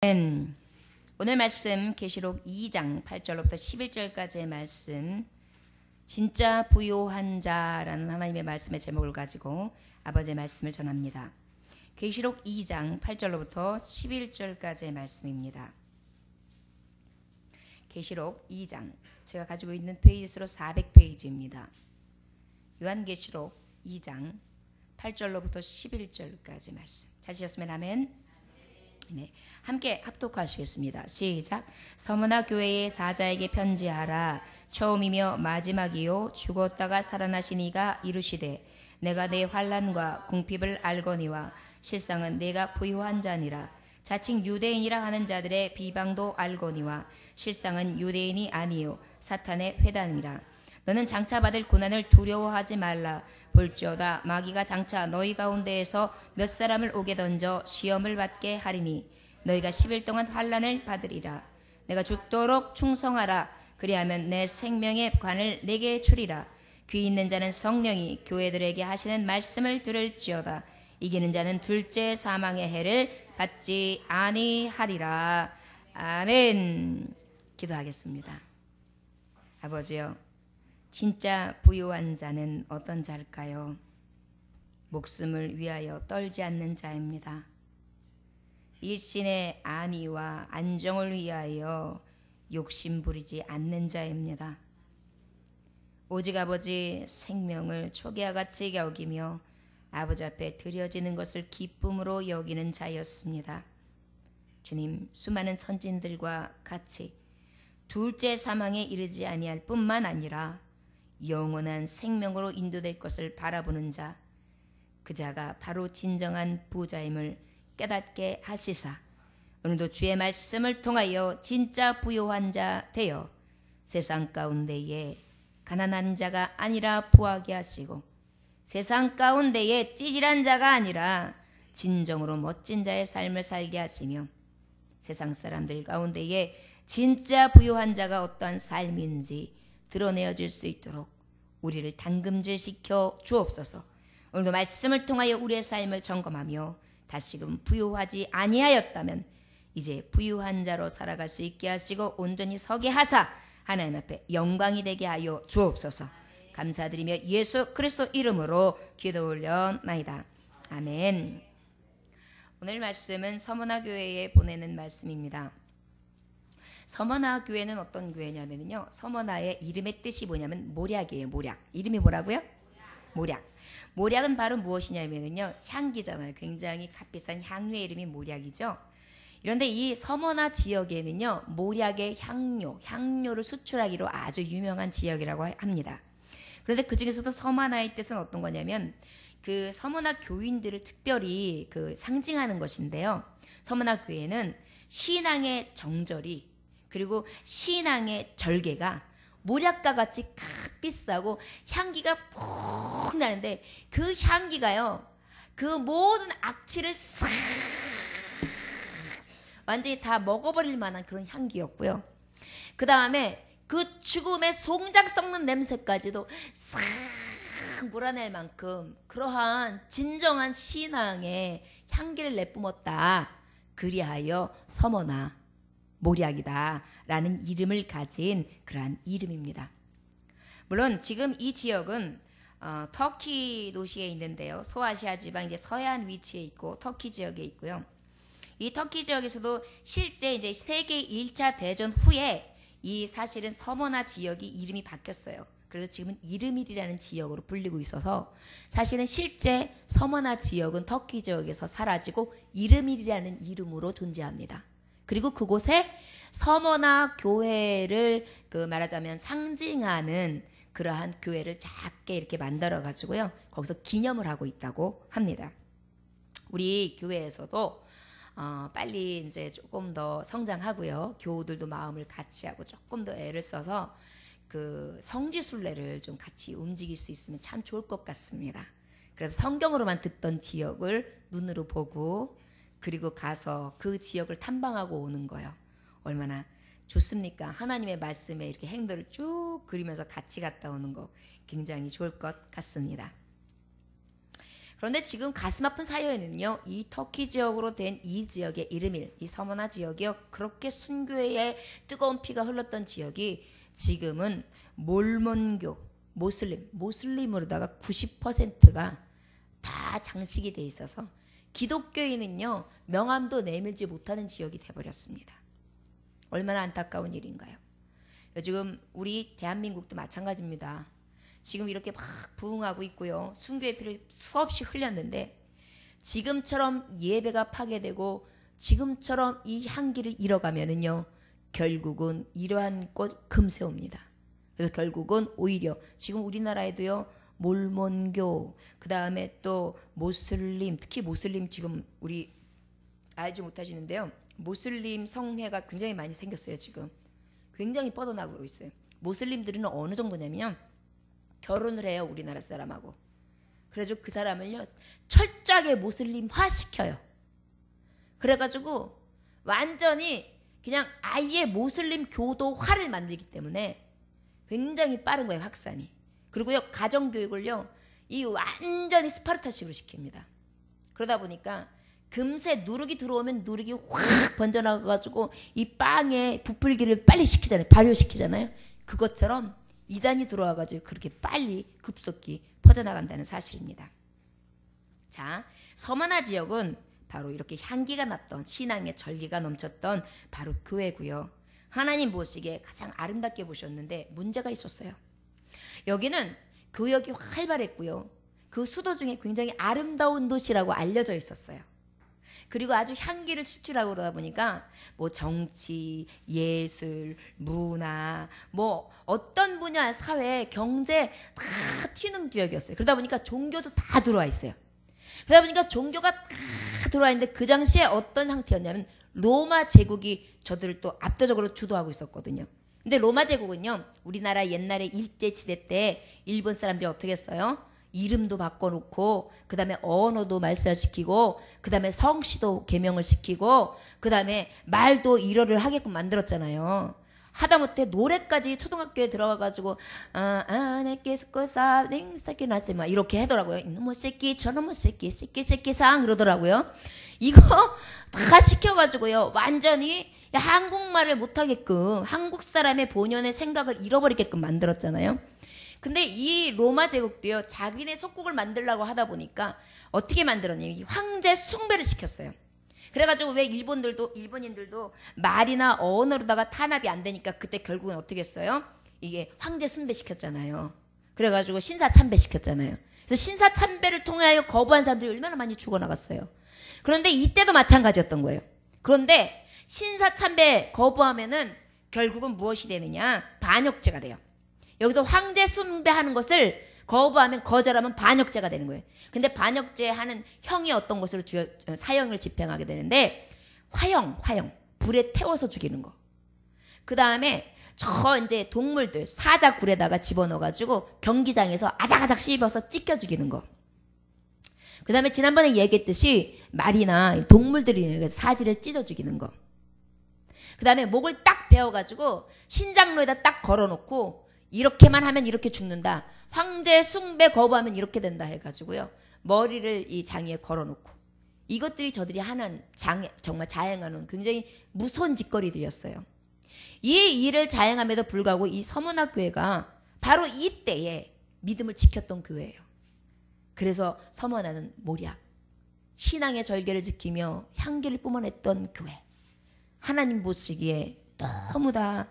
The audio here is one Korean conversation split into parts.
오늘 말씀 계시록 2장 8절로부터 11절까지의 말씀, 진짜 부요한 자라는 하나님의 말씀의 제목을 가지고 아버지의 말씀을 전합니다. 계시록 2장 8절로부터 11절까지의 말씀입니다. 계시록 2장, 제가 가지고 있는 페이지 수로 400페이지입니다. 요한계시록 2장 8절로부터 11절까지 말씀. 찾으셨으면 아멘. 네, 함께 합독하시겠습니다. 시작. 서머나 교회의 사자에게 편지하라. 처음이며 마지막이요 죽었다가 살아나신 이가 이르시되 내가 내 환난과 궁핍을 알거니와 실상은 내가 부요한 자니라. 자칭 유대인이라 하는 자들의 비방도 알거니와 실상은 유대인이 아니요 사탄의 회당이라. 너는 장차 받을 고난을 두려워하지 말라. 볼지어다 마귀가 장차 너희 가운데에서 몇 사람을 오게 던져 시험을 받게 하리니 너희가 10일 동안 환난을 받으리라. 내가 죽도록 충성하라. 그리하면 내 생명의 관을 내게 주리라. 귀 있는 자는 성령이 교회들에게 하시는 말씀을 들을지어다. 이기는 자는 둘째 사망의 해를 받지 아니하리라. 아멘. 기도하겠습니다. 아버지여, 진짜 부요한 자는 어떤 자일까요? 목숨을 위하여 떨지 않는 자입니다. 일신의 안위와 안정을 위하여 욕심 부리지 않는 자입니다. 오직 아버지 생명을 초기와 같이 여기며 아버지 앞에 드려지는 것을 기쁨으로 여기는 자였습니다. 주님, 수많은 선진들과 같이 둘째 사망에 이르지 아니할 뿐만 아니라 영원한 생명으로 인도될 것을 바라보는 자, 그 자가 바로 진정한 부자임을 깨닫게 하시사 오늘도 주의 말씀을 통하여 진짜 부요한 자 되어 세상 가운데에 가난한 자가 아니라 부하게 하시고 세상 가운데에 찌질한 자가 아니라 진정으로 멋진 자의 삶을 살게 하시며 세상 사람들 가운데에 진짜 부요한 자가 어떠한 삶인지 드러내어질 수 있도록 우리를 당금질시켜 주옵소서. 오늘도 말씀을 통하여 우리의 삶을 점검하며 다시금 부요하지 아니하였다면 이제 부유한 자로 살아갈 수 있게 하시고 온전히 서게 하사 하나님 앞에 영광이 되게 하여 주옵소서. 감사드리며 예수 그리스도 이름으로 기도 올려나이다. 아멘. 오늘 말씀은 서머나 교회에 보내는 말씀입니다. 서머나 교회는 어떤 교회냐면요, 서머나의 이름의 뜻이 뭐냐면 모략이에요. 모략. 이름이 뭐라고요? 모략. 모략은 바로 무엇이냐면요, 향기잖아요. 굉장히 값비싼 향료의 이름이 모략이죠. 그런데 이 서머나 지역에는요, 모략의 향료를 수출하기로 아주 유명한 지역이라고 합니다. 그런데 그 중에서도 서머나의 뜻은 어떤 거냐면 그 서머나 교인들을 특별히 상징하는 것인데요. 서머나 교회는 신앙의 정절이 그리고 신앙의 절개가 모략과 같이 값비싸고 향기가 푹 나는데 그 향기가요, 그 모든 악취를 싹 완전히 다 먹어버릴 만한 그런 향기였고요. 그 다음에 그 죽음의 송장 썩는 냄새까지도 싹 몰아낼 만큼 그러한 진정한 신앙의 향기를 내뿜었다. 그리하여 서머나 모략이다 라는 이름을 가진 그러한 이름입니다. 물론 지금 이 지역은 터키 도시에 있는데요. 소아시아 지방 이제 서해안 위치에 있고 터키 지역에 있고요. 이 터키 지역에서도 실제 이제 세계 1차 대전 후에 이 사실은 서머나 지역이 이름이 바뀌었어요. 그래서 지금은 이르밀이라는 지역으로 불리고 있어서 사실은 실제 서머나 지역은 터키 지역에서 사라지고 이르밀이라는 이름으로 존재합니다. 그리고 그곳에 서머나 교회를 말하자면 상징하는 그러한 교회를 작게 이렇게 만들어 가지고요, 거기서 기념을 하고 있다고 합니다. 우리 교회에서도 빨리 이제 조금 더 성장하고요, 교우들도 마음을 같이 하고 조금 더 애를 써서 성지순례를 좀 같이 움직일 수 있으면 참 좋을 것 같습니다. 그래서 성경으로만 듣던 지역을 눈으로 보고 그리고 가서 그 지역을 탐방하고 오는 거예요. 얼마나 좋습니까? 하나님의 말씀에 이렇게 행도를 쭉 그리면서 같이 갔다 오는 거 굉장히 좋을 것 같습니다. 그런데 지금 가슴 아픈 사연은요, 이 터키 지역으로 된 이 지역의 이르밀, 이 서머나 지역이요, 그렇게 순교의 뜨거운 피가 흘렀던 지역이 지금은 몰몬교, 모슬림으로다가 90%가 다 장식이 돼 있어서 기독교인은요, 명함도 내밀지 못하는 지역이 돼버렸습니다. 얼마나 안타까운 일인가요? 요즘 우리 대한민국도 마찬가지입니다. 지금 이렇게 막 부흥하고 있고요. 순교의 피를 수없이 흘렸는데 지금처럼 예배가 파괴되고 지금처럼 이 향기를 잃어가면은요, 결국은 이러한 꽃 금세옵니다. 그래서 결국은 오히려 지금 우리나라에도요, 몰몬교, 그 다음에 또 모슬림, 특히 모슬림 지금 우리 알지 못하시는데요. 모슬림 성회가 굉장히 많이 생겼어요. 지금 굉장히 뻗어나가고 있어요. 모슬림들은 어느 정도냐면요, 결혼을 해요, 우리나라 사람하고. 그래가지고 그 사람을요, 철저하게 모슬림화 시켜요. 그래가지고 완전히 그냥 아예 모슬림 교도화를 만들기 때문에 굉장히 빠른 거예요, 확산이. 그리고요, 가정교육을요, 이 완전히 스파르타식으로 시킵니다. 그러다 보니까 금세 누룩이 들어오면 누룩이 확 번져나가가지고 이 빵에 부풀기를 빨리 시키잖아요. 발효시키잖아요. 그것처럼 이단이 들어와가지고 그렇게 빨리 급속히 퍼져나간다는 사실입니다. 자, 서머나 지역은 바로 이렇게 향기가 났던, 신앙의 절기가 넘쳤던 바로 교회고요. 하나님 보시기에 가장 아름답게 보셨는데 문제가 있었어요. 여기는 교역이 활발했고요. 그 수도 중에 굉장히 아름다운 도시라고 알려져 있었어요. 그리고 아주 향기를 습출하고 그러다 보니까 뭐 정치, 예술, 문화, 뭐 어떤 분야, 사회, 경제 다 튀는 지역이었어요. 그러다 보니까 종교도 다 들어와 있어요. 그러다 보니까 종교가 다 들어와 있는데 그 당시에 어떤 상태였냐면 로마 제국이 저들을 또 압도적으로 주도하고 있었거든요. 근데 로마 제국은요, 우리나라 옛날에 일제시대 때 일본 사람들이 어떻게 했어요? 이름도 바꿔놓고 그 다음에 언어도 말살시키고 그 다음에 성씨도 개명을 시키고 그 다음에 말도 일어를 하게끔 만들었잖아요. 하다못해 노래까지 초등학교에 들어가가지고 막 이렇게 하더라고요. 이놈의 새끼 저놈의 새끼 새끼상 그러더라고요. 이거 다 시켜가지고요, 완전히 한국말을 못하게끔, 한국 사람의 본연의 생각을 잃어버리게끔 만들었잖아요. 근데 이 로마 제국도요, 자기네 속국을 만들려고 하다 보니까 어떻게 만들었냐면 황제 숭배를 시켰어요. 그래가지고 왜 일본인들도 말이나 언어로다가 탄압이 안 되니까 그때 결국은 어떻게 했어요? 이게 황제 숭배 시켰잖아요. 그래가지고 신사참배 시켰잖아요. 그래서 신사참배를 통하여 거부한 사람들이 얼마나 많이 죽어나갔어요. 그런데 이때도 마찬가지였던 거예요. 그런데 신사참배 거부하면은 결국은 무엇이 되느냐? 반역죄가 돼요. 여기서 황제 숭배하는 것을 거부하면, 거절하면 반역죄가 되는 거예요. 근데 반역죄 하는 형이 어떤 것으로 사형을 집행하게 되는데, 화형, 불에 태워서 죽이는 거. 그 다음에 저 이제 동물들 사자굴에다가 집어넣어가지고 경기장에서 아작아작 씹어서 찢겨 죽이는 거. 그 다음에 지난번에 얘기했듯이 말이나 동물들이 사지를 찢어 죽이는 거. 그 다음에 목을 딱 베어가지고 신장로에다 딱 걸어놓고 이렇게만 하면 이렇게 죽는다. 황제 숭배 거부하면 이렇게 된다 해가지고요. 머리를 이 장애에 걸어놓고. 이것들이 저들이 하는 정말 자행하는 굉장히 무서운 짓거리들이었어요. 이 일을 자행함에도 불구하고 이 서머나 교회가 바로 이때에 믿음을 지켰던 교회예요. 그래서 서머나는 모략, 신앙의 절개를 지키며 향기를 뿜어냈던 교회. 하나님 보시기에 너무 다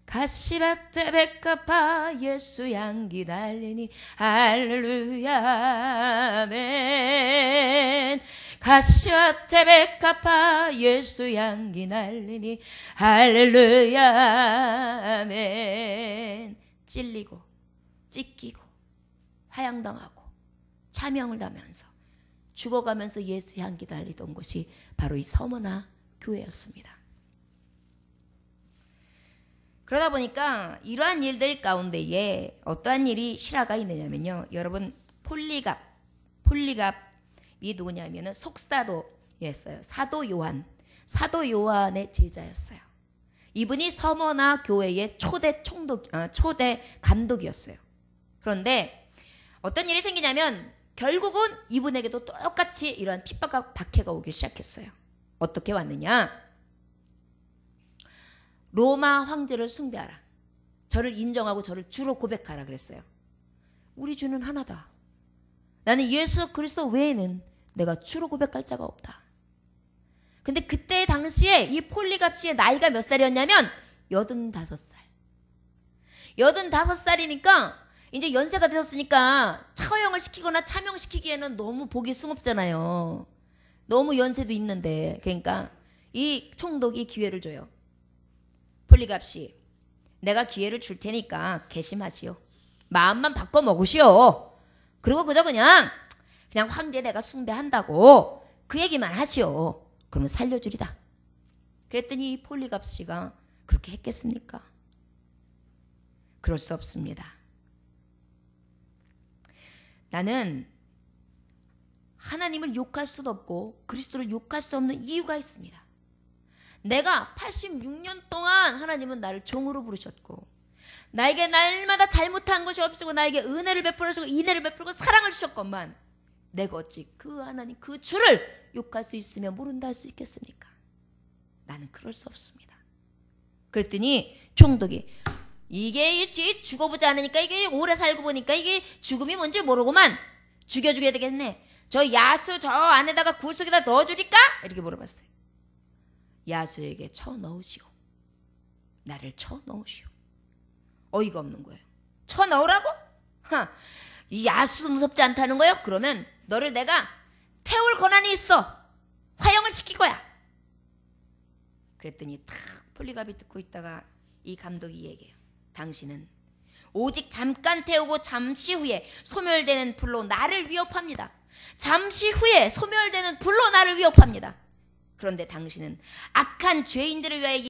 가시밭에 백합화 예수 향기 달리니 할렐루야 아멘. 가시밭에 백합화 예수 향기 날리니 할렐루야 아멘. 찔리고 찢기고 화양당하고 차명을 당하면서 죽어가면서 예수 향기 달리던 곳이 바로 이 서머나 교회였습니다. 그러다 보니까 이러한 일들 가운데에 어떠한 일이 실화가 있느냐면요. 여러분 폴리갑이 누구냐면은 속사도였어요. 사도 요한의 제자였어요. 이분이 서머나 교회의 초대 감독이었어요. 그런데 어떤 일이 생기냐면 결국은 이분에게도 똑같이 이러한 핍박과 박해가 오기 시작했어요. 어떻게 왔느냐? 로마 황제를 숭배하라. 저를 인정하고 저를 주로 고백하라 그랬어요. 우리 주는 하나다. 나는 예수 그리스도 외에는 내가 주로 고백할 자가 없다. 근데 그때 당시에 이 폴리갑시의 나이가 몇 살이었냐면 85살. 85살이니까 이제 연세가 되셨으니까 처형을 시키거나 차명시키기에는 너무 보기 숭업잖아요. 너무 연세도 있는데. 그러니까 이 총독이 기회를 줘요. 폴리갑시, 내가 기회를 줄 테니까 개심하시오. 마음만 바꿔 먹으시오. 그리고 그저 그냥 황제 내가 숭배한다고 그 얘기만 하시오. 그러면 살려주리다. 그랬더니 이 폴리갑시가 그렇게 했겠습니까? 그럴 수 없습니다. 나는 하나님을 욕할 수도 없고 그리스도를 욕할 수 없는 이유가 있습니다. 내가 86년 동안 하나님은 나를 종으로 부르셨고 나에게 날마다 잘못한 것이 없으시고 나에게 은혜를 베풀으시고 인애를 베풀고 사랑을 주셨건만 내가 어찌 그 하나님 그 주를 욕할 수 있으며 모른다 할 수 있겠습니까? 나는 그럴 수 없습니다. 그랬더니 총독이 이게 죽어보지 않으니까 이게 오래 살고 보니까 이게 죽음이 뭔지 모르고만 죽여야 되겠네. 저 야수 저 안에다가 구석에다 넣어주니까? 이렇게 물어봤어요. 야수에게 쳐넣으시오. 나를 쳐넣으시오. 어이가 없는 거예요. 쳐넣으라고? 이 야수 무섭지 않다는 거예요? 그러면 너를 내가 태울 권한이 있어. 화형을 시킬 거야. 그랬더니 탁 폴리갑이 듣고 있다가 이 감독이 얘기해요. 당신은 오직 잠깐 태우고 잠시 후에 소멸되는 불로 나를 위협합니다. 잠시 후에 소멸되는 불로 나를 위협합니다. 그런데 당신은 악한 죄인들을 위하여